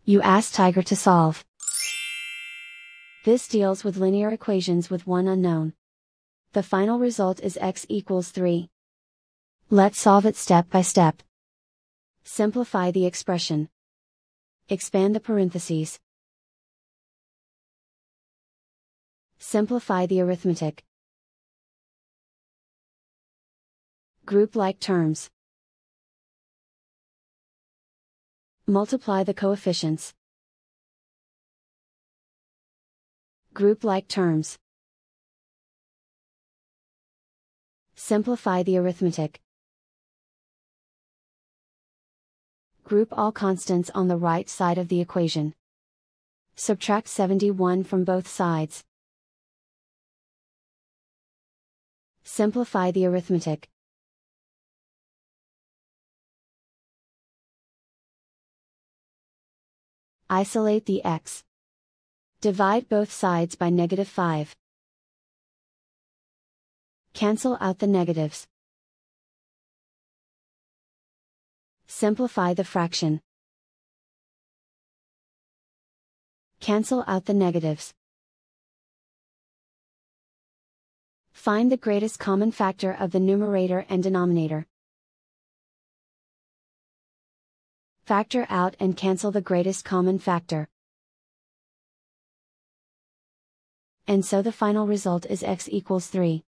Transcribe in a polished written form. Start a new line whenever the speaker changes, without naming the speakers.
You ask Tiger to solve. This deals with linear equations with one unknown. The final result is x equals 3. Let's solve it step by step. Simplify the expression. Expand the parentheses. Simplify the arithmetic. Group like terms. Multiply the coefficients. Group like terms. Simplify the arithmetic. Group all constants on the right side of the equation. Subtract 71 from both sides. Simplify the arithmetic. Isolate the x. Divide both sides by -5. Cancel out the negatives. Simplify the fraction. Cancel out the negatives. Find the greatest common factor of the numerator and denominator. Factor out and cancel the greatest common factor. And so the final result is x equals 3.